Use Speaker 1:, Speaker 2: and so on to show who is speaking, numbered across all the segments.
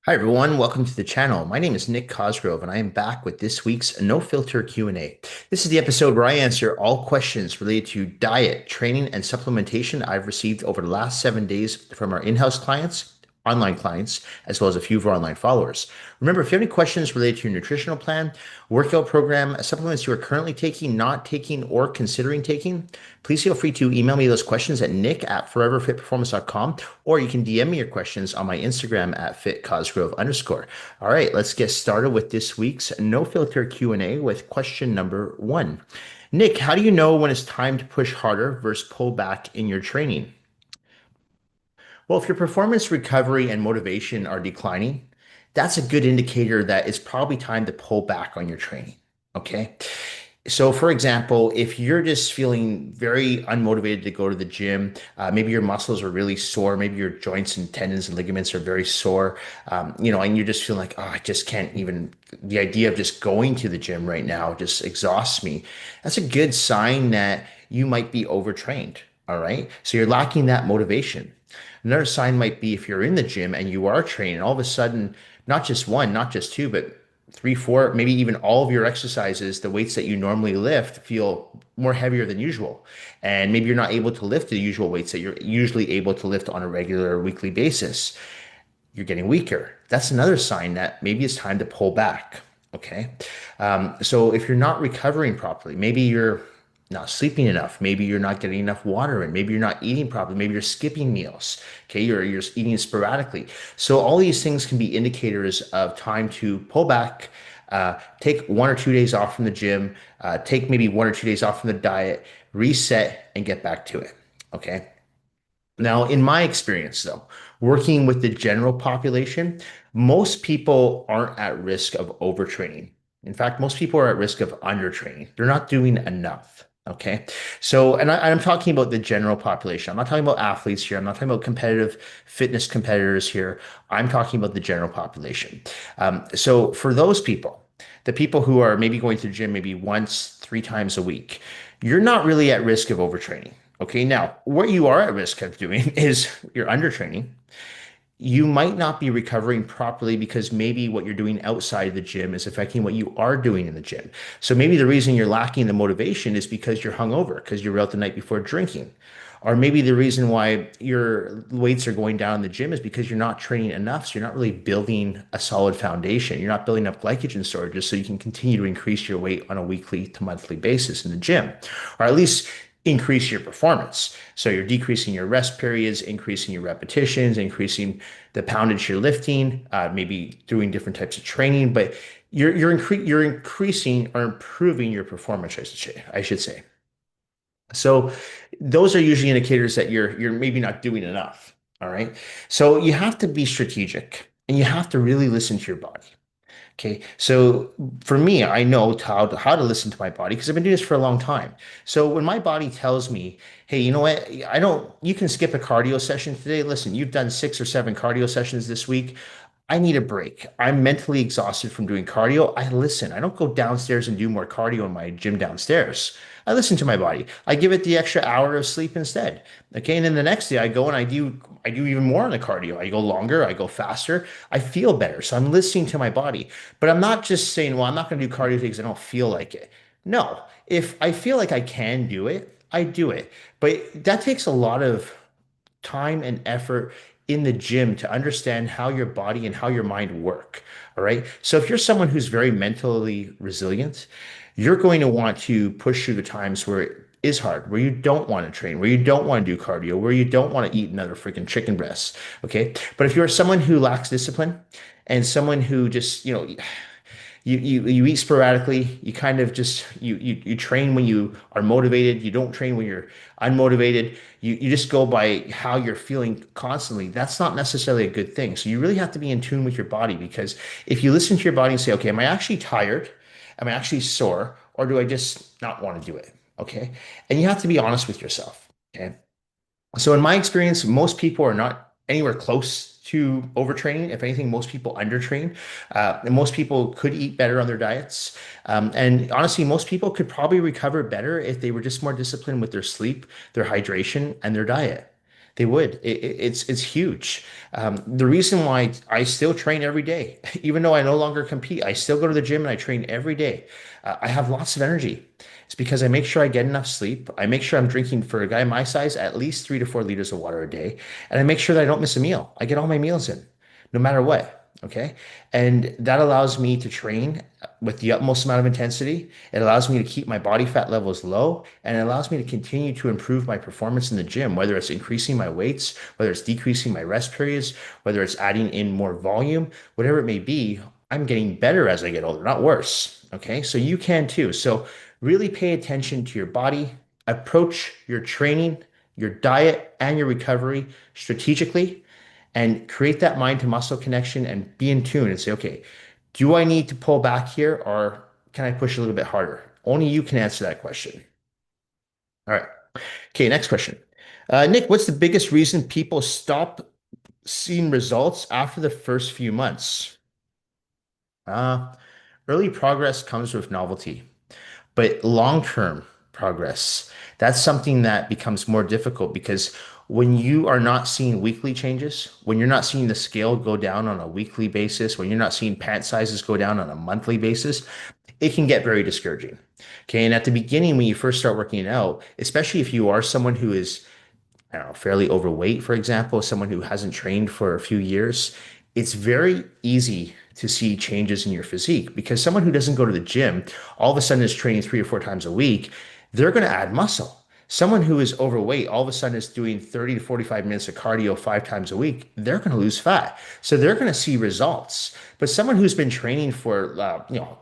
Speaker 1: Hi everyone, welcome to the channel. My name is Nick Cosgrove and I am back with this week's No Filter Q&A. This is the episode where I answer all questions related to diet, training, and supplementation I've received over the last 7 days from our in-house clients, online clients, as well as a few of our online followers. Remember, if you have any questions related to your nutritional plan, workout program, supplements you are currently taking, not taking, or considering taking, please feel free to email me those questions at nick@foreverfitperformance.com, or you can DM me your questions on my Instagram at @fitcosgrove_. All right, let's get started with this week's no filter Q&A with question number one. Nick, how do you know when it's time to push harder versus pull back in your training? Well, if your performance recovery and motivation are declining, that's a good indicator that it's probably time to pull back on your training. Okay. So, for example, if you're just feeling very unmotivated to go to the gym, maybe your muscles are really sore, maybe your joints and tendons and ligaments are very sore, and you just feel like, oh, I just can't even, the idea of just going to the gym right now just exhausts me. That's a good sign that you might be overtrained. All right. So you're lacking that motivation. Another sign might be if you're in the gym and you are training, all of a sudden, not just one, not just two, but three, four, maybe even all of your exercises, the weights that you normally lift feel more heavier than usual. And maybe you're not able to lift the usual weights that you're usually able to lift on a regular or weekly basis. You're getting weaker. That's another sign that maybe it's time to pull back. Okay. So if you're not recovering properly, maybe you're not sleeping enough. Maybe you're not getting enough water in. Maybe you're not eating properly. Maybe you're skipping meals. Okay. You're eating sporadically. So all these things can be indicators of time to pull back, take 1 or 2 days off from the gym, take maybe 1 or 2 days off from the diet, reset, and get back to it. Okay. Now, in my experience, though, working with the general population, most people aren't at risk of overtraining. In fact, most people are at risk of undertraining. They're not doing enough. Okay. So, I'm talking about the general population. I'm not talking about athletes here. I'm not talking about competitive fitness competitors here. I'm talking about the general population. So, for those people, the people who are maybe going to the gym maybe once, 3 times a week, you're not really at risk of overtraining. Okay, now what you are at risk of doing is you're undertraining. You might not be recovering properly because maybe what you're doing outside the gym is affecting what you are doing in the gym. So maybe the reason you're lacking the motivation is because you're hungover, because you were out the night before drinking. Or maybe the reason why your weights are going down in the gym is because you're not training enough. So you're not really building a solid foundation. You're not building up glycogen storages so you can continue to increase your weight on a weekly to monthly basis in the gym, or at least increase your performance. So you're decreasing your rest periods, increasing your repetitions, increasing the poundage you're lifting, maybe doing different types of training, but you're increasing or improving your performance, I should say. So those are usually indicators that you're maybe not doing enough. All right. So you have to be strategic and you have to really listen to your body. Okay, so for me, I know how to listen to my body because I've been doing this for a long time. So when my body tells me, "Hey, you know what? I don't. You can skip a cardio session today. Listen, you've done 6 or 7 cardio sessions this week. I need a break. I'm mentally exhausted from doing cardio. I listen. I don't go downstairs and do more cardio in my gym downstairs. I listen to my body. I give it the extra hour of sleep instead. Okay, and then the next day I go and I do even more on the cardio. I go longer. I go faster. I feel better. So I'm listening to my body. But I'm not just saying, well, I'm not going to do cardio today because I don't feel like it. No, if I feel like I can do it, I do it. But that takes a lot of time and effort in the gym to understand how your body and how your mind work. All right. So if you're someone who's very mentally resilient, you're going to want to push through the times where it is hard, where you don't want to train, where you don't want to do cardio, where you don't want to eat another freaking chicken breast. Okay. But if you're someone who lacks discipline and someone who just, you eat sporadically, you kind of just you train when you are motivated, you don't train when you're unmotivated, you just go by how you're feeling constantly. That's not necessarily a good thing. So you really have to be in tune with your body, because if you listen to your body and say, okay, am I actually tired, am I actually sore, or do I just not want to do it? Okay, and you have to be honest with yourself. Okay, so in my experience, most people are not anywhere close to overtraining. If anything, most people undertrain. And most people could eat better on their diets. And honestly, most people could probably recover better if they were just more disciplined with their sleep, their hydration, and their diet. They would. It's huge. The reason why I still train every day, even though I no longer compete, I still go to the gym and I train every day. I have lots of energy. It's because I make sure I get enough sleep. I make sure I'm drinking for a guy my size at least 3 to 4 liters of water a day, and I make sure that I don't miss a meal. I get all my meals in, no matter what. Okay. And that allows me to train with the utmost amount of intensity. It allows me to keep my body fat levels low, and it allows me to continue to improve my performance in the gym, whether it's increasing my weights, whether it's decreasing my rest periods, whether it's adding in more volume, whatever it may be. I'm getting better as I get older, not worse. Okay. So you can too. So really pay attention to your body, approach your training, your diet, and your recovery strategically, and create that mind to muscle connection and be in tune and say, okay, do I need to pull back here or can I push a little bit harder? Only you can answer that question. All right. Okay, next question. Nick, what's the biggest reason people stop seeing results after the first few months? Uh, Early progress comes with novelty. But long-term progress, that's something that becomes more difficult because when you are not seeing weekly changes, when you're not seeing the scale go down on a weekly basis, when you're not seeing pant sizes go down on a monthly basis, it can get very discouraging. Okay. And at the beginning, when you first start working out, especially if you are someone who is, I don't know, fairly overweight, for example, someone who hasn't trained for a few years, it's very easy to see changes in your physique because someone who doesn't go to the gym all of a sudden is training 3 or 4 times a week, they're going to add muscle. Someone who is overweight all of a sudden is doing 30 to 45 minutes of cardio 5 times a week, they're going to lose fat. So they're going to see results. But someone who's been training for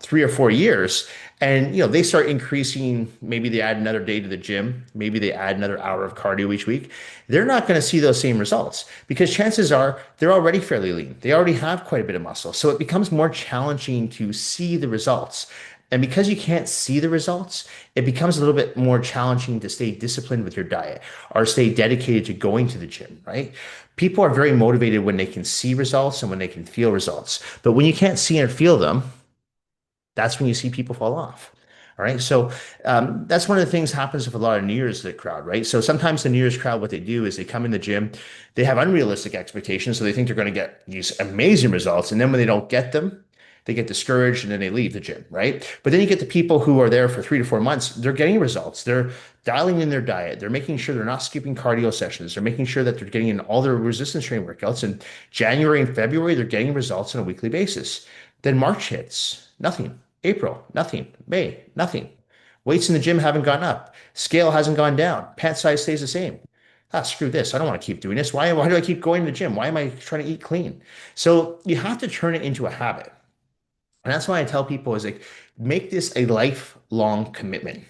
Speaker 1: 3 or 4 years and they start increasing, maybe they add another day to the gym, maybe they add another hour of cardio each week, they're not going to see those same results because chances are they're already fairly lean. They already have quite a bit of muscle. So it becomes more challenging to see the results. And because you can't see the results, it becomes a little bit more challenging to stay disciplined with your diet or stay dedicated to going to the gym, right? People are very motivated when they can see results and when they can feel results. But when you can't see and feel them, that's when you see people fall off. All right. So that's one of the things happens with a lot of New Year's crowd, right? So sometimes the New Year's crowd, what they do is they come in the gym, they have unrealistic expectations. So they think they're going to get these amazing results. And then when they don't get them, they get discouraged and then they leave the gym, right? But then you get the people who are there for 3 to 4 months, they're getting results. They're dialing in their diet. They're making sure they're not skipping cardio sessions. They're making sure that they're getting in all their resistance training workouts. And January and February, they're getting results on a weekly basis. Then March hits, nothing. April, nothing. May, nothing. Weights in the gym haven't gone up. Scale hasn't gone down. Pant size stays the same. Ah, screw this. I don't want to keep doing this. Why do I keep going to the gym? Why am I trying to eat clean? So you have to turn it into a habit. And that's why I tell people is like, make this a lifelong commitment.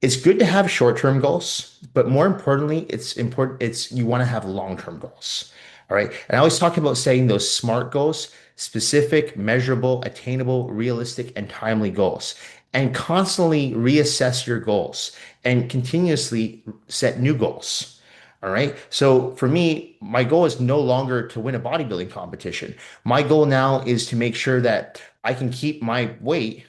Speaker 1: It's good to have short-term goals, but more importantly, it's you want to have long-term goals. All right. And I always talk about setting those SMART goals, specific, measurable, attainable, realistic, and timely goals. And constantly reassess your goals and continuously set new goals. All right. So for me, my goal is no longer to win a bodybuilding competition. My goal now is to make sure that I can keep my weight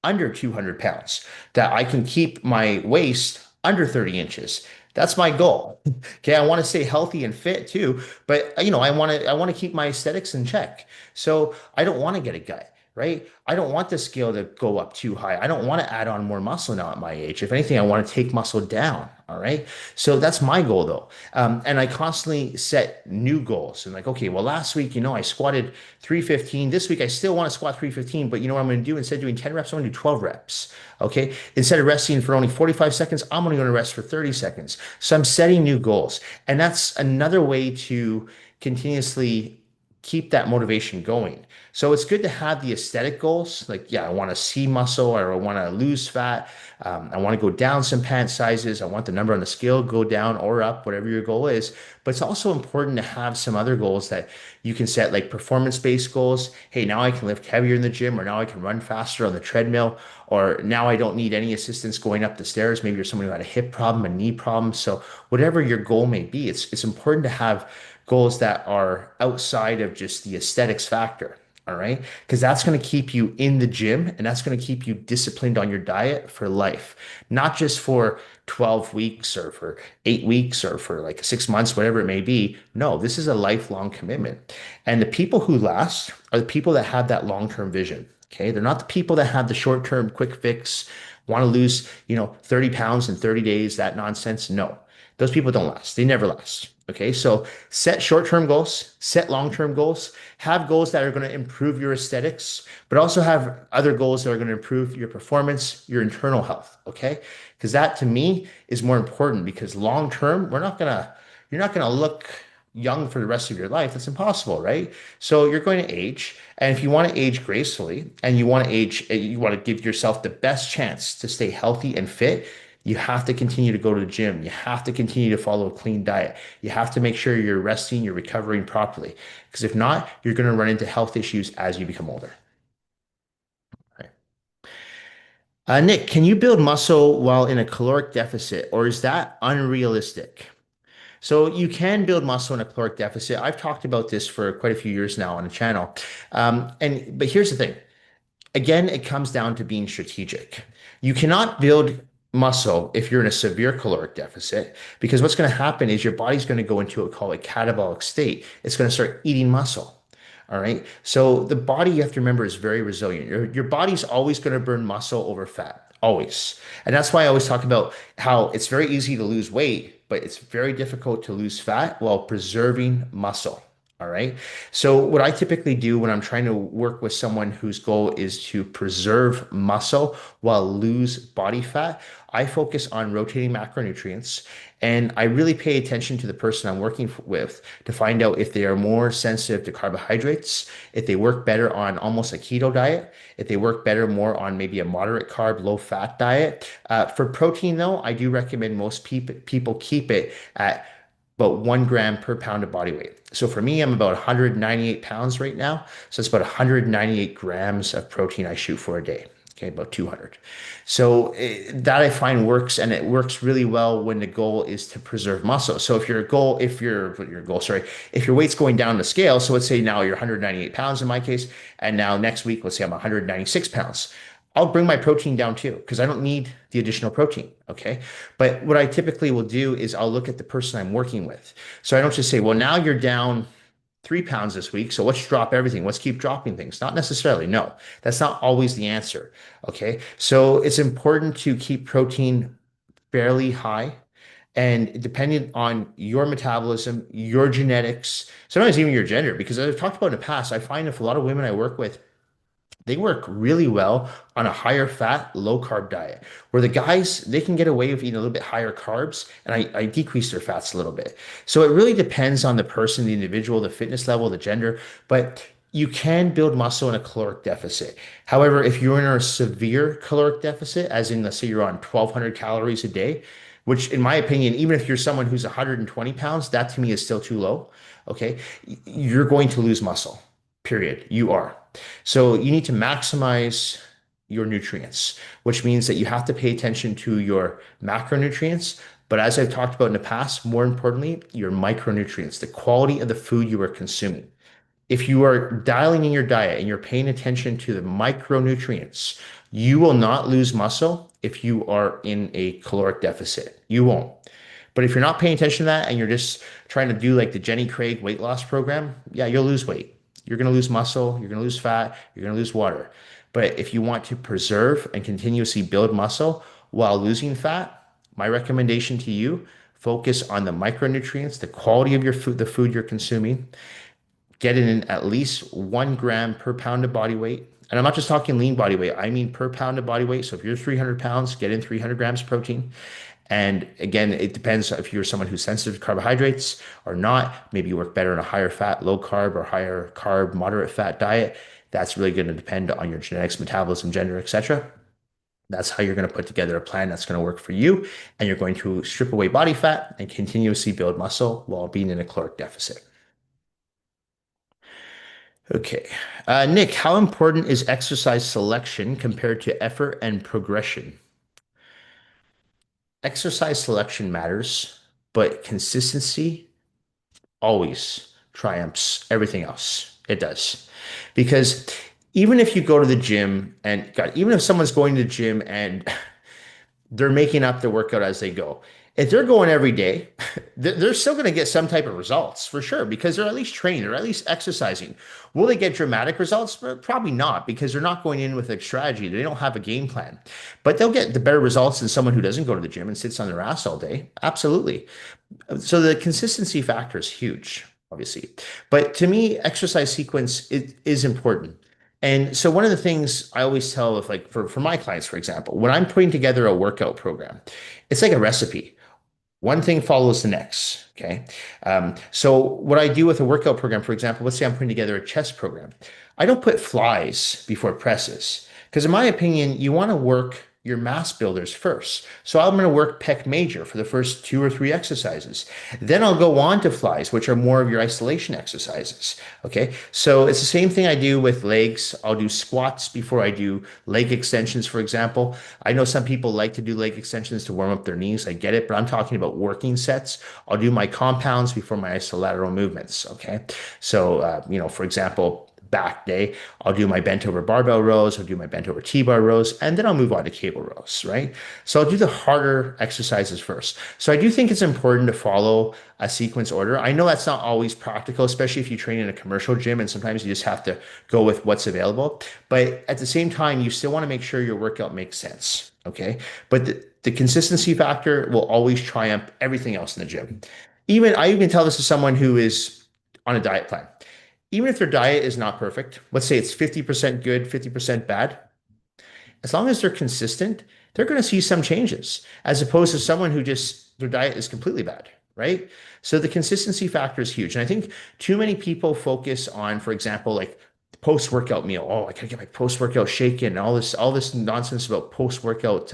Speaker 1: under 200 pounds, that I can keep my waist under 30 inches. That's my goal. Okay, I want to stay healthy and fit too, but I want to keep my aesthetics in check. So I don't want to get a gut, right? I don't want the scale to go up too high. I don't want to add on more muscle now at my age. If anything, I want to take muscle down. All right. So that's my goal though. And I constantly set new goals and like, okay, well, last week, I squatted 315. This week, I still want to squat 315, but you know what I'm going to do? Instead of doing 10 reps, I'm going to do 12 reps. Okay. Instead of resting for only 45 seconds, I'm only going to rest for 30 seconds. So I'm setting new goals. And that's another way to continuously keep that motivation going. So it's good to have the aesthetic goals. Like, yeah, I want to see muscle or I want to lose fat. I want to go down some pant sizes. I want the number on the scale to go down or up, whatever your goal is. But it's also important to have some other goals that you can set, like performance-based goals. Hey, now I can lift heavier in the gym, or now I can run faster on the treadmill, or now I don't need any assistance going up the stairs. Maybe you're someone who had a hip problem, a knee problem. So whatever your goal may be, it's important to have goals that are outside of just the aesthetics factor. All right. Because that's going to keep you in the gym and that's going to keep you disciplined on your diet for life, not just for 12 weeks or for 8 weeks or for like 6 months, whatever it may be. No, this is a lifelong commitment. And the people who last are the people that have that long-term vision. Okay. They're not the people that have the short-term quick fix, want to lose, 30 pounds in 30 days, that nonsense. No, those people don't last. They never last. Okay. So set short-term goals, set long-term goals, have goals that are going to improve your aesthetics, but also have other goals that are going to improve your performance, your internal health. Okay. Because that to me is more important because long term, you're not going to look young for the rest of your life. That's impossible, right? So you're going to age. And if you want to age gracefully and you want to give yourself the best chance to stay healthy and fit, you have to continue to go to the gym. You have to continue to follow a clean diet. You have to make sure you're resting, you're recovering properly. Because if not, you're going to run into health issues as you become older. Right. Nick, can you build muscle while in a caloric deficit, or is that unrealistic? So you can build muscle in a caloric deficit. I've talked about this for quite a few years now on the channel. But here's the thing. Again, it comes down to being strategic. You cannot build muscle if you're in a severe caloric deficit because what's going to happen is your body's going to go into a called a catabolic state. It's going to start eating muscle. All right. So the body, you have to remember, is very resilient. Your body's always going to burn muscle over fat, always. And that's why I always talk about how it's very easy to lose weight, but it's very difficult to lose fat while preserving muscle. All right. So what I typically do when I'm trying to work with someone whose goal is to preserve muscle while lose body fat, I focus on rotating macronutrients and I really pay attention to the person I'm working with to find out if they are more sensitive to carbohydrates, if they work better on almost a keto diet, if they work better more on maybe a moderate carb, low fat diet. For protein, though, I do recommend most people keep it at about 1 gram per pound of body weight. So for me, I'm about 198 pounds right now. So it's about 198 grams of protein I shoot for a day. Okay, about 200. So that I find works, and it works really well when the goal is to preserve muscle. So if your weight's going down the scale, so let's say now you're 198 pounds in my case, and now next week, let's say I'm 196 pounds. I'll bring my protein down too because I don't need the additional protein. Okay. But what I typically will do is I'll look at the person I'm working with. So I don't just say, well, now you're down 3 pounds this week. So let's drop everything. Let's keep dropping things. Not necessarily. No, that's not always the answer. Okay. So it's important to keep protein fairly high. And depending on your metabolism, your genetics, sometimes even your gender, because as I've talked about in the past, I find if a lot of women I work with, they work really well on a higher fat, low carb diet, where the guys, they can get away with eating a little bit higher carbs, and I decrease their fats a little bit. So it really depends on the person, the individual, the fitness level, the gender, but you can build muscle in a caloric deficit. However, if you're in a severe caloric deficit, as in, let's say you're on 1,200 calories a day, which in my opinion, even if you're someone who's 120 pounds, that to me is still too low. Okay. You're going to lose muscle, period. You are. So you need to maximize your nutrients, which means that you have to pay attention to your macronutrients. But as I've talked about in the past, more importantly, your micronutrients, the quality of the food you are consuming. If you are dialing in your diet and you're paying attention to the micronutrients, you will not lose muscle if you are in a caloric deficit. You won't. But if you're not paying attention to that and you're just trying to do like the Jenny Craig weight loss program, yeah, you'll lose weight. You're going to lose muscle, you're going to lose fat, you're going to lose water. But if you want to preserve and continuously build muscle while losing fat, my recommendation to you, focus on the micronutrients, the quality of your food, the food you're consuming, get it in at least 1 gram per pound of body weight. And I'm not just talking lean body weight, I mean per pound of body weight. So if you're 300 pounds, get in 300 grams protein. And again, it depends if you're someone who's sensitive to carbohydrates or not. Maybe you work better in a higher fat, low carb, or higher carb, moderate fat diet. That's really going to depend on your genetics, metabolism, gender, etc. That's how you're going to put together a plan that's going to work for you. And you're going to strip away body fat and continuously build muscle while being in a caloric deficit. Okay. Nick, how important is exercise selection compared to effort and progression? Exercise selection matters, but consistency always triumphs everything else. It does. Because even if you go to the gym and God, even if someone's going to the gym and they're making up the workout as they go. If they're going every day, they're still going to get some type of results for sure because they're at least trained, they're at least exercising. Will they get dramatic results? Probably not because they're not going in with a strategy. They don't have a game plan. But they'll get the better results than someone who doesn't go to the gym and sits on their ass all day. Absolutely. So the consistency factor is huge, obviously. But to me, exercise sequence is important. And so one of the things I always tell if like for my clients, for example, when I'm putting together a workout program, it's like a recipe. One thing follows the next. Okay. So what I do with a workout program, for example, let's say I'm putting together a chest program. I don't put flies before presses because in my opinion, you want to work your mass builders first. So I'm going to work pec major for the first two or three exercises. Then I'll go on to flies, which are more of your isolation exercises. Okay. So it's the same thing I do with legs. I'll do squats before I do leg extensions, for example. I know some people like to do leg extensions to warm up their knees. I get it, but I'm talking about working sets. I'll do my compounds before my isolateral movements. Okay. So, for example, back day, I'll do my bent over barbell rows, I'll do my bent over T-bar rows, and then I'll move on to cable rows, right? So I'll do the harder exercises first. So I do think it's important to follow a sequence order. I know that's not always practical, especially if you train in a commercial gym and sometimes you just have to go with what's available. But at the same time, you still want to make sure your workout makes sense, okay? But the consistency factor will always triumph everything else in the gym. I even tell this to someone who is on a diet plan even if their diet is not perfect, let's say it's 50% good, 50% bad, as long as they're consistent, they're going to see some changes as opposed to someone who just their diet is completely bad, right? So the consistency factor is huge. And I think too many people focus on, for example, like post-workout meal. Oh, I gotta get my post-workout shake in, all this nonsense about post-workout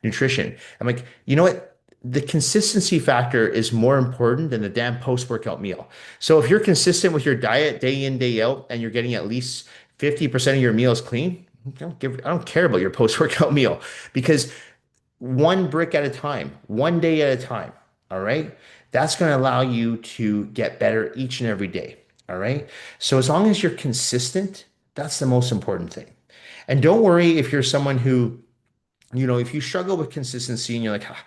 Speaker 1: nutrition. I'm like, you know what? The consistency factor is more important than the damn post-workout meal. So if you're consistent with your diet day in, day out, and you're getting at least 50% of your meals clean, I don't care about your post-workout meal because one brick at a time, one day at a time. All right. That's going to allow you to get better each and every day. All right. So as long as you're consistent, that's the most important thing. And don't worry if you're someone who if you struggle with consistency and you're like, "Ah,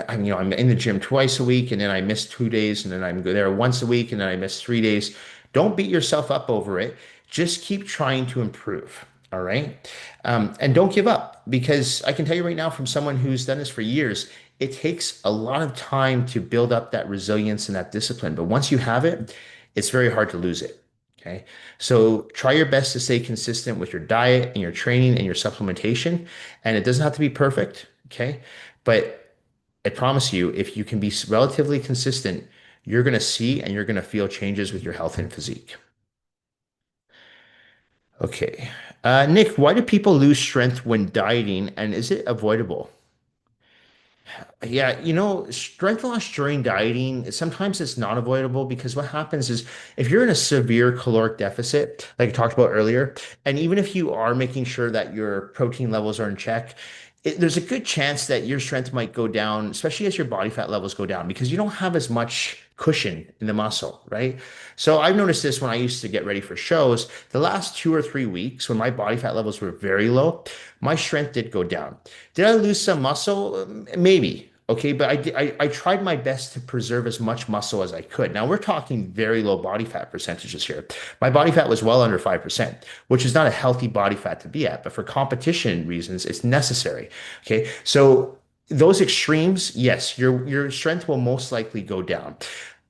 Speaker 1: I'm in the gym twice a week and then I miss 2 days and then I'm there once a week and then I miss 3 days. Don't beat yourself up over it. Just keep trying to improve. All right. And don't give up because I can tell you right now from someone who's done this for years, it takes a lot of time to build up that resilience and that discipline. But once you have it, it's very hard to lose it. Okay. So try your best to stay consistent with your diet and your training and your supplementation. And it doesn't have to be perfect. Okay. But I promise you, if you can be relatively consistent, you're going to see and you're going to feel changes with your health and physique. Okay. Nick, why do people lose strength when dieting and is it avoidable? Yeah, strength loss during dieting, sometimes it's not avoidable because what happens is if you're in a severe caloric deficit, like I talked about earlier, and even if you are making sure that your protein levels are in check, there's a good chance that your strength might go down, especially as your body fat levels go down, because you don't have as much cushion in the muscle, right? So I've noticed this when I used to get ready for shows. The last 2 or 3 weeks, when my body fat levels were very low, my strength did go down. Did I lose some muscle? Maybe. Okay, but I tried my best to preserve as much muscle as I could. Now we're talking very low body fat percentages here. My body fat was well under 5%, which is not a healthy body fat to be at, but for competition reasons, it's necessary. Okay, so those extremes, yes, your strength will most likely go down.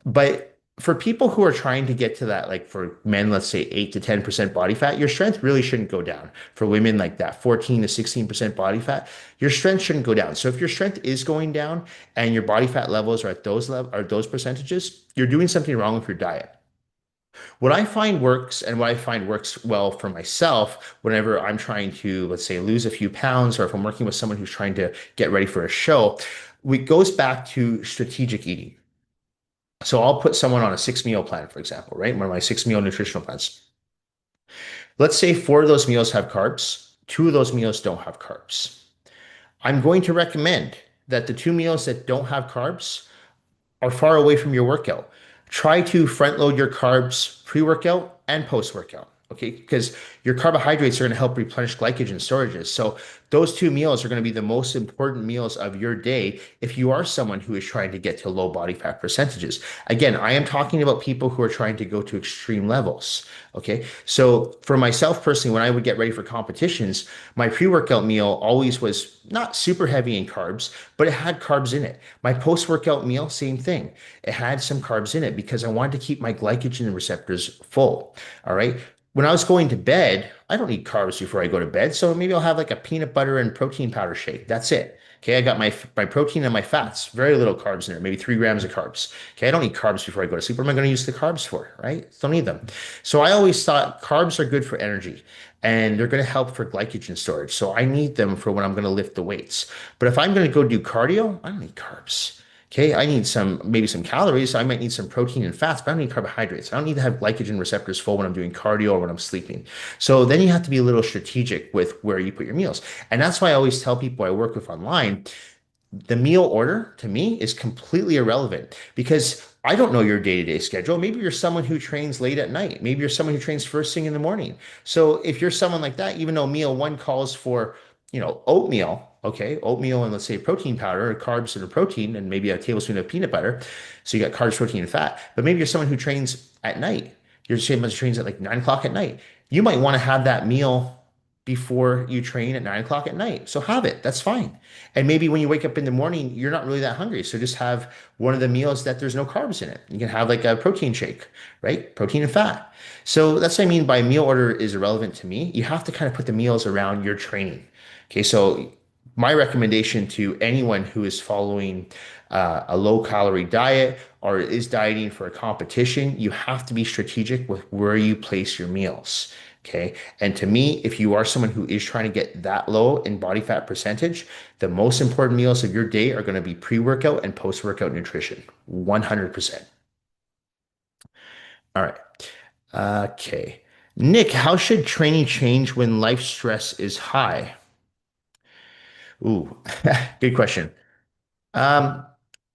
Speaker 1: But for people who are trying to get to that, like for men, let's say 8 to 10% body fat, your strength really shouldn't go down. For women, like that 14 to 16% body fat, your strength shouldn't go down. So if your strength is going down and your body fat levels are at those percentages, you're doing something wrong with your diet. What I find works and what I find works well for myself whenever I'm trying to, let's say, lose a few pounds, or if I'm working with someone who's trying to get ready for a show, it goes back to strategic eating. So I'll put someone on a 6 meal plan, for example, right? One of my 6 meal nutritional plans. Let's say four of those meals have carbs, two of those meals don't have carbs. I'm going to recommend that the 2 meals that don't have carbs are far away from your workout. Try to front load your carbs pre-workout and post-workout. Okay, because your carbohydrates are going to help replenish glycogen storages. So those two meals are going to be the most important meals of your day if you are someone who is trying to get to low body fat percentages. Again, I am talking about people who are trying to go to extreme levels. Okay, so for myself personally, when I would get ready for competitions, my pre-workout meal always was not super heavy in carbs, but it had carbs in it. My post-workout meal, same thing. It had some carbs in it because I wanted to keep my glycogen receptors full. All right. When I was going to bed, I don't need carbs before I go to bed. So maybe I'll have like a peanut butter and protein powder shake. That's it. Okay, I got my protein and my fats, very little carbs in there, maybe 3 grams of carbs. Okay, I don't need carbs before I go to sleep. What am I going to use the carbs for? Right? Don't need them. So I always thought carbs are good for energy and they're going to help for glycogen storage. So I need them for when I'm going to lift the weights. But if I'm going to go do cardio, I don't need carbs. Okay, I need maybe some calories. I might need some protein and fats, but I don't need carbohydrates. I don't need to have glycogen receptors full when I'm doing cardio or when I'm sleeping. So then you have to be a little strategic with where you put your meals. And that's why I always tell people I work with online, the meal order to me is completely irrelevant because I don't know your day-to-day schedule. Maybe you're someone who trains late at night. Maybe you're someone who trains first thing in the morning. So if you're someone like that, even though meal one calls for, oatmeal, okay, oatmeal and let's say protein powder or carbs and a protein and maybe a tablespoon of peanut butter. So you got carbs, protein, and fat. But maybe you're someone who trains at night. You're someone who trains at like 9 o'clock at night. You might want to have that meal before you train at 9 o'clock at night. So have it. That's fine. And maybe when you wake up in the morning, you're not really that hungry. So just have one of the meals that there's no carbs in it. You can have like a protein shake, right? Protein and fat. So that's what I mean by meal order is irrelevant to me. You have to kind of put the meals around your training. Okay. So my recommendation to anyone who is following a low calorie diet or is dieting for a competition, you have to be strategic with where you place your meals. Okay. And to me, if you are someone who is trying to get that low in body fat percentage, the most important meals of your day are going to be pre-workout and post-workout nutrition. 100%. All right. Okay. Nick, how should training change when life stress is high? Ooh, good question. Um,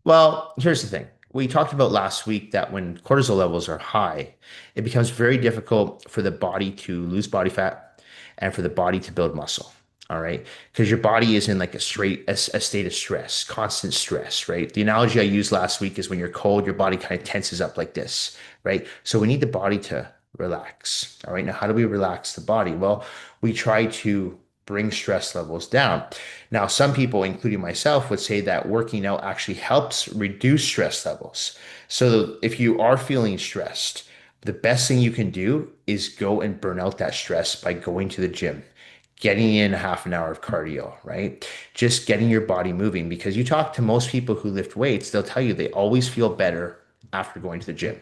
Speaker 1: well, here's the thing. We talked about last week that when cortisol levels are high, it becomes very difficult for the body to lose body fat and for the body to build muscle. All right. Because your body is in like a state of stress, constant stress, right? The analogy I used last week is when you're cold, your body kind of tenses up like this, right? So we need the body to relax. All right. Now, how do we relax the body? Well, we try to bring stress levels down. Now, some people, including myself, would say that working out actually helps reduce stress levels. So if you are feeling stressed, the best thing you can do is go and burn out that stress by going to the gym, getting in a half an hour of cardio, right? Just getting your body moving because you talk to most people who lift weights, they'll tell you they always feel better after going to the gym.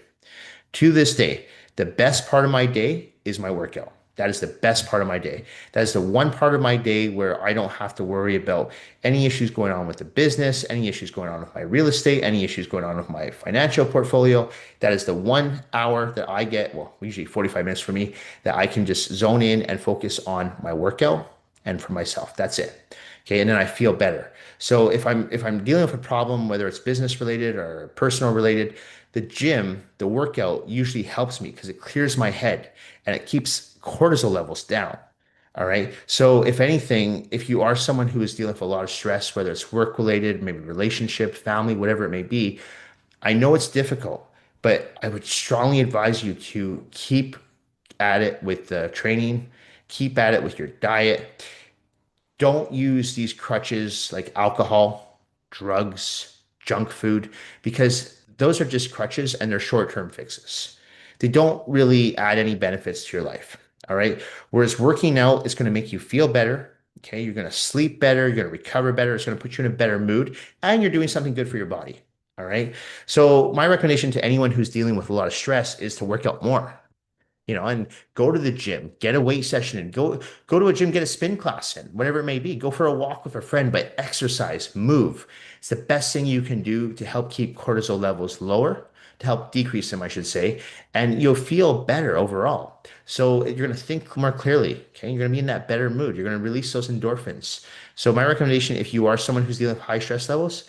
Speaker 1: To this day, the best part of my day is my workout. That is the best part of my day. That is the one part of my day where I don't have to worry about any issues going on with the business, any issues going on with my real estate, any issues going on with my financial portfolio. That is the 1 hour that I get, well, usually 45 minutes for me, that I can just zone in and focus on my workout and for myself. That's it. Okay. And then I feel better. So if I'm dealing with a problem, whether it's business related or personal related, the gym, the workout usually helps me because it clears my head and it keeps cortisol levels down. All right. So if anything, if you are someone who is dealing with a lot of stress, whether it's work related, maybe relationship, family, whatever it may be, I know it's difficult, but I would strongly advise you to keep at it with the training, keep at it with your diet. Don't use these crutches like alcohol, drugs, junk food, because those are just crutches and they're short-term fixes. They don't really add any benefits to your life. All right. Whereas working out is going to make you feel better. Okay. You're going to sleep better. You're going to recover better. It's going to put you in a better mood and you're doing something good for your body. All right. So my recommendation to anyone who's dealing with a lot of stress is to work out more, and go to the gym, get a weight session and go to a gym, get a spin class in, whatever it may be. Go for a walk with a friend, but exercise, move. It's the best thing you can do to help keep cortisol levels lower, to help decrease them, I should say, and you'll feel better overall. So you're going to think more clearly, okay? You're going to be in that better mood. You're going to release those endorphins. So my recommendation, if you are someone who's dealing with high stress levels,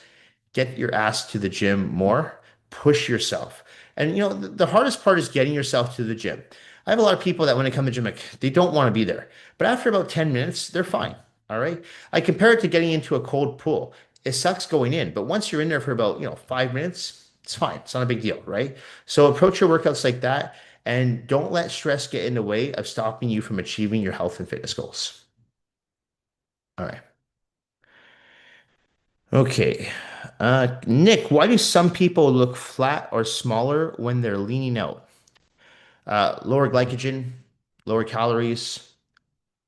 Speaker 1: get your ass to the gym more, push yourself. And the hardest part is getting yourself to the gym. I have a lot of people that when they come to the gym, like, they don't want to be there. But after about 10 minutes, they're fine. All right. I compare it to getting into a cold pool. It sucks going in, but once you're in there for about, 5 minutes, it's fine. It's not a big deal, right? So approach your workouts like that and don't let stress get in the way of stopping you from achieving your health and fitness goals. All right. Okay. Nick, why do some people look flat or smaller when they're leaning out? Lower glycogen, lower calories,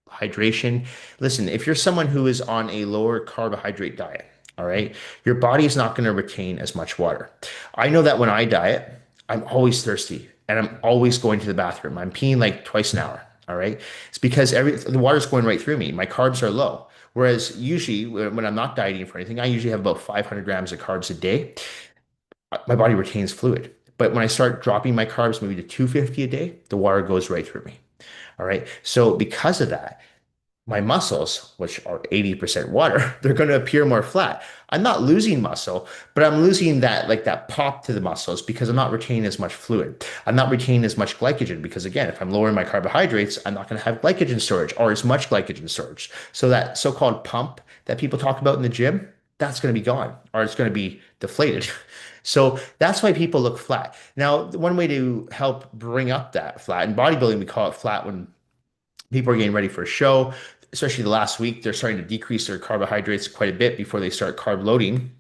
Speaker 1: hydration. Listen, if you're someone who is on a lower carbohydrate diet, all right, your body is not going to retain as much water. I know that when I diet, I'm always thirsty and I'm always going to the bathroom. I'm peeing like twice an hour. All right. It's because the water's going right through me. My carbs are low. Whereas usually when I'm not dieting for anything, I usually have about 500 grams of carbs a day. My body retains fluid. But when I start dropping my carbs maybe to 250 a day, the water goes right through me. All right. So because of that, my muscles, which are 80% water, they're going to appear more flat. I'm not losing muscle, but I'm losing that pop to the muscles because I'm not retaining as much fluid. I'm not retaining as much glycogen because again, if I'm lowering my carbohydrates, I'm not going to have glycogen storage or as much glycogen storage. So that so-called pump that people talk about in the gym, that's going to be gone or it's going to be deflated. So that's why people look flat. Now, one way to help bring up that flat in bodybuilding, we call it flat when people are getting ready for a show, especially the last week, they're starting to decrease their carbohydrates quite a bit before they start carb loading.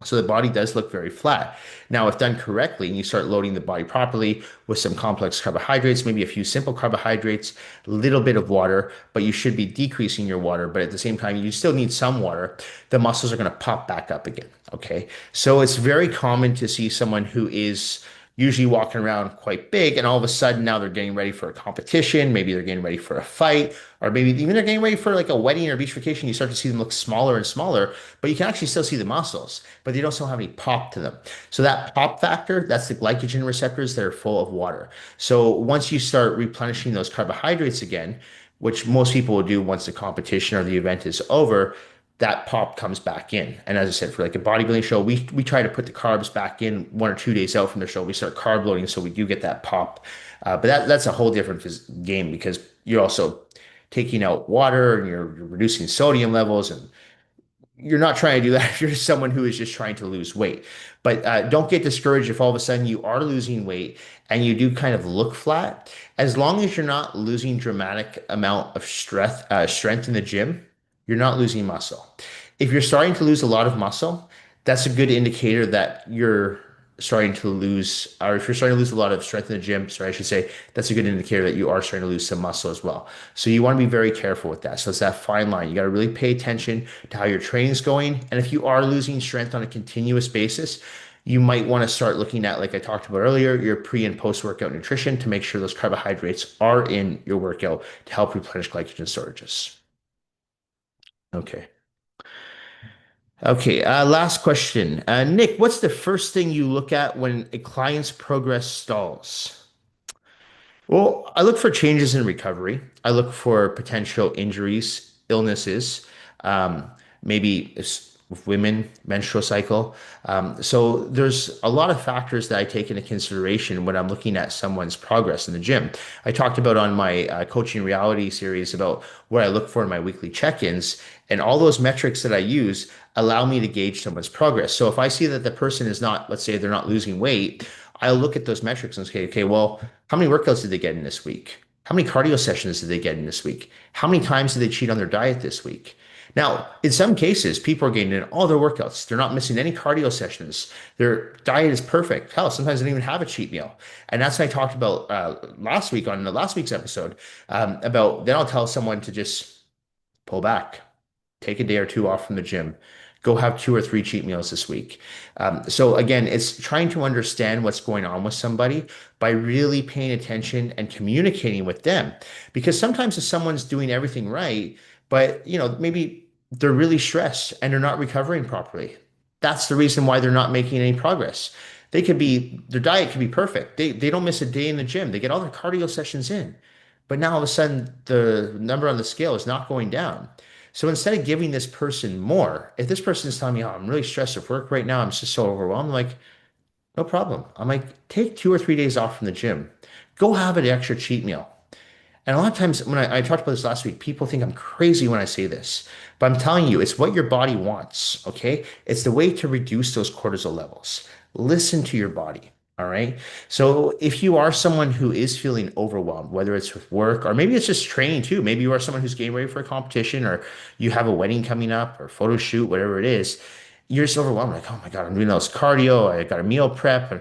Speaker 1: So the body does look very flat. Now, if done correctly and you start loading the body properly with some complex carbohydrates, maybe a few simple carbohydrates, a little bit of water, but you should be decreasing your water. But at the same time, you still need some water. The muscles are going to pop back up again. Okay. So it's very common to see someone who is usually walking around quite big and all of a sudden now they're getting ready for a competition. Maybe they're getting ready for a fight, or maybe even they're getting ready for like a wedding or a beach vacation. You start to see them look smaller and smaller, but you can actually still see the muscles, but they don't still have any pop to them. So that pop factor, that's the glycogen receptors that are full of water. So once you start replenishing those carbohydrates again, which most people will do once the competition or the event is over, that pop comes back in. And as I said, for like a bodybuilding show, we try to put the carbs back in 1 or 2 days out from the show. We start carb loading, so we do get that pop. But that's a whole different game because you're also taking out water and you're reducing sodium levels, and you're not trying to do that if you're someone who is just trying to lose weight. But don't get discouraged if all of a sudden you are losing weight and you do kind of look flat. As long as you're not losing dramatic amount of strength in the gym, you're not losing muscle. If you're starting to lose a lot of muscle, that's a good indicator that you're starting to lose, or if you're starting to lose a lot of strength in the gym, sorry, I should say, that's a good indicator that you are starting to lose some muscle as well. So you want to be very careful with that. So it's that fine line. You got to really pay attention to how your training's going. And if you are losing strength on a continuous basis, you might want to start looking at, like I talked about earlier, your pre and post workout nutrition to make sure those carbohydrates are in your workout to help replenish glycogen storages. Okay. Okay, last question. Nick, what's the first thing you look at when a client's progress stalls? Well, I look for changes in recovery. I look for potential injuries, illnesses, um, maybe with women, menstrual cycle. So there's a lot of factors that I take into consideration when I'm looking at someone's progress in the gym. I talked about on my coaching reality series about what I look for in my weekly check-ins, and all those metrics that I use allow me to gauge someone's progress. So if I see that the person is not, let's say they're not losing weight, I'll look at those metrics and say, okay, well, how many workouts did they get in this week? How many cardio sessions did they get in this week? How many times did they cheat on their diet this week? Now, in some cases, people are getting in all their workouts. They're not missing any cardio sessions. Their diet is perfect. Hell, sometimes they don't even have a cheat meal. And that's what I talked about last week on the last week's episode about then I'll tell someone to just pull back, take a day or two off from the gym, go have 2 or 3 cheat meals this week. So again, it's trying to understand what's going on with somebody by really paying attention and communicating with them. Because sometimes if someone's doing everything right, but maybe they're really stressed and they're not recovering properly. That's the reason why they're not making any progress. Their diet could be perfect. They don't miss a day in the gym. They get all their cardio sessions in. But now all of a sudden the number on the scale is not going down. So instead of giving this person more, if this person is telling me, oh, I'm really stressed at work right now, I'm just so overwhelmed, I'm like, No problem. I'm like, take 2 or 3 days off from the gym. Go have an extra cheat meal. And a lot of times when I talked about this last week, people think I'm crazy when I say this, but I'm telling you, it's what your body wants, okay? It's the way to reduce those cortisol levels. Listen to your body, all right? So if you are someone who is feeling overwhelmed, whether it's with work or maybe it's just training too, maybe you are someone who's getting ready for a competition or you have a wedding coming up or photo shoot, whatever it is, you're just overwhelmed, like, oh my God, I'm doing all this cardio, I got a meal prep, and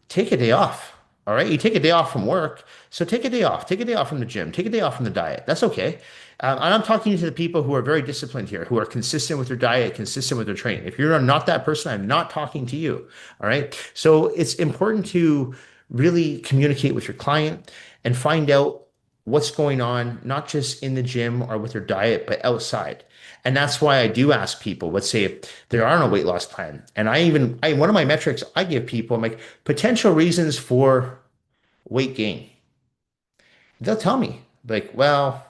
Speaker 1: take a day off. All right. You take a day off from work. So take a day off. Take a day off from the gym. Take a day off from the diet. That's okay. And I'm talking to the people who are very disciplined here, who are consistent with their diet, consistent with their training. If you're not that person, I'm not talking to you. All right. So it's important to really communicate with your client and find out what's going on, not just in the gym or with their diet, but outside. And that's why I do ask people, let's say if they're on a weight loss plan. And one of my metrics I give people, I'm like, potential reasons for weight gain. They'll tell me, like, well,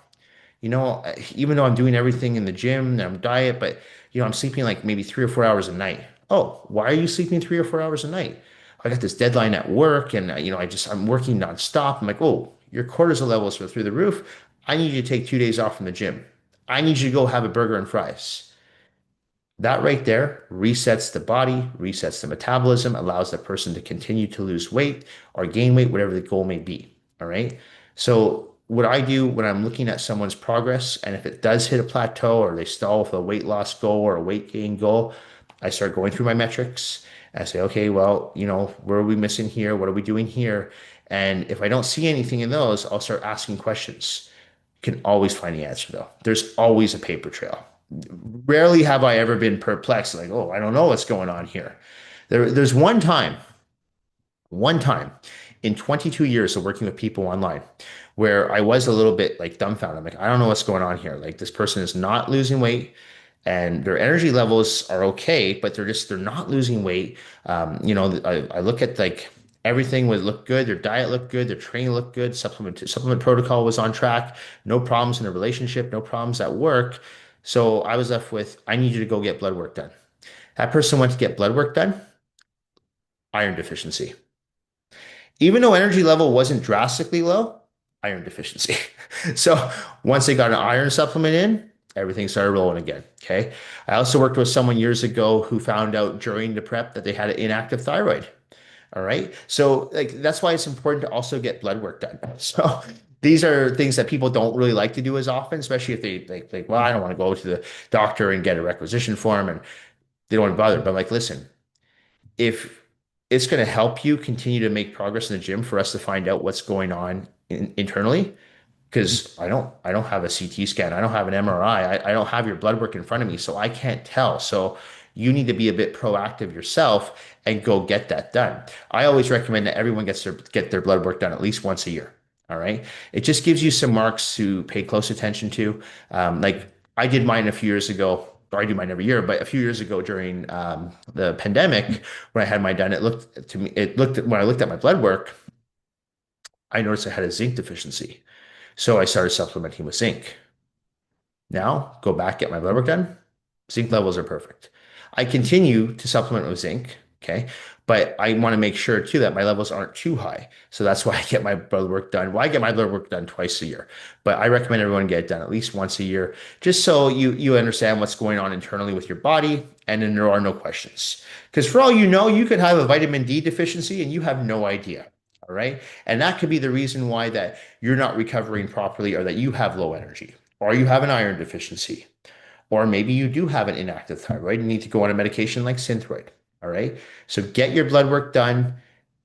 Speaker 1: even though I'm doing everything in the gym and I'm diet, but I'm sleeping like maybe 3 or 4 hours a night. Oh, why are you sleeping 3 or 4 hours a night? I got this deadline at work and I'm working nonstop. I'm like, oh, your cortisol levels are through the roof. I need you to take 2 days off from the gym. I need you to go have a burger and fries. That right there resets the body, resets the metabolism, allows the person to continue to lose weight or gain weight, whatever the goal may be. All right. So, what I do when I'm looking at someone's progress, and if it does hit a plateau or they stall with a weight loss goal or a weight gain goal, I start going through my metrics and I say, okay, well, where are we missing here? What are we doing here? And if I don't see anything in those, I'll start asking questions. You can always find the answer though. There's always a paper trail. Rarely have I ever been perplexed, like, oh, I don't know what's going on here. There's one time in 22 years of working with people online where I was a little bit like dumbfounded. I'm like, I don't know what's going on here. Like this person is not losing weight and their energy levels are okay, but they're not losing weight. I look at like everything would look good. Their diet looked good. Their training looked good. Supplement protocol was on track. No problems in the relationship. No problems at work. So I was left with, I need you to go get blood work done. That person went to get blood work done, iron deficiency. Even though energy level wasn't drastically low, iron deficiency. So once they got an iron supplement in, everything started rolling again. Okay. I also worked with someone years ago who found out during the prep that they had an inactive thyroid. All right. So like that's why it's important to also get blood work done. So these are things that people don't really like to do as often, especially if they like, well, I don't want to go to the doctor and get a requisition form and they don't want to bother. But I'm like, listen, if it's going to help you continue to make progress in the gym for us to find out what's going on internally, because I don't have a CT scan, I don't have an MRI, I don't have your blood work in front of me, so I can't tell. So you need to be a bit proactive yourself and go get that done. I always recommend that everyone get their blood work done at least once a year. All right. It just gives you some marks to pay close attention to. Like I did mine a few years ago, or I do mine every year, but a few years ago during the pandemic, when I had mine done, when I looked at my blood work, I noticed I had a zinc deficiency. So I started supplementing with zinc. Now go back, get my blood work done. Zinc levels are perfect. I continue to supplement with zinc, okay? But I want to make sure too that my levels aren't too high. So that's why I get my blood work done. Why I get my blood work done twice a year. But I recommend everyone get it done at least once a year, just so you understand what's going on internally with your body, and then there are no questions. Because for all you know, you could have a vitamin D deficiency and you have no idea. All right. And that could be the reason why that you're not recovering properly or that you have low energy or you have an iron deficiency. Or maybe you do have an inactive thyroid and need to go on a medication like Synthroid. All right. So get your blood work done.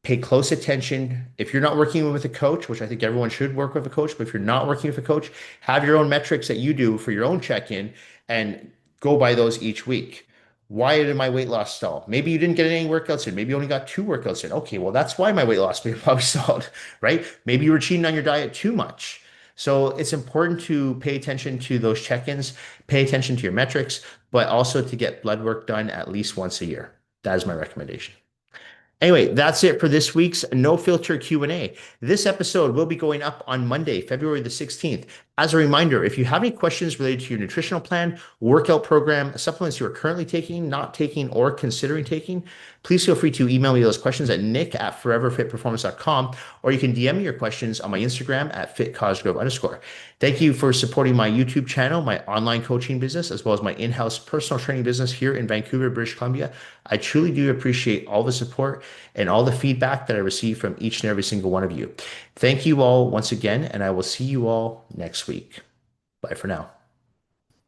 Speaker 1: Pay close attention. If you're not working with a coach, which I think everyone should work with a coach, but if you're not working with a coach, have your own metrics that you do for your own check-in and go by those each week. Why did my weight loss stall? Maybe you didn't get any workouts in. Maybe you only got 2 workouts in. Okay, well, that's why my weight loss probably stalled, right? Maybe you were cheating on your diet too much. So it's important to pay attention to those check-ins, pay attention to your metrics, but also to get blood work done at least once a year. That is my recommendation. Anyway, that's it for this week's No Filter Q&A. This episode will be going up on Monday, February the 16th. As a reminder, if you have any questions related to your nutritional plan, workout program, supplements you are currently taking, not taking, or considering taking, Please feel free to email me those questions at nick@foreverfitperformance.com, or you can DM me your questions on my Instagram at @fitcosgrove_. Thank you for supporting my YouTube channel, my online coaching business, as well as my in-house personal training business here in Vancouver, British Columbia. I truly do appreciate all the support and all the feedback that I receive from each and every single one of you. Thank you all once again, and I will see you all next week. Bye for now.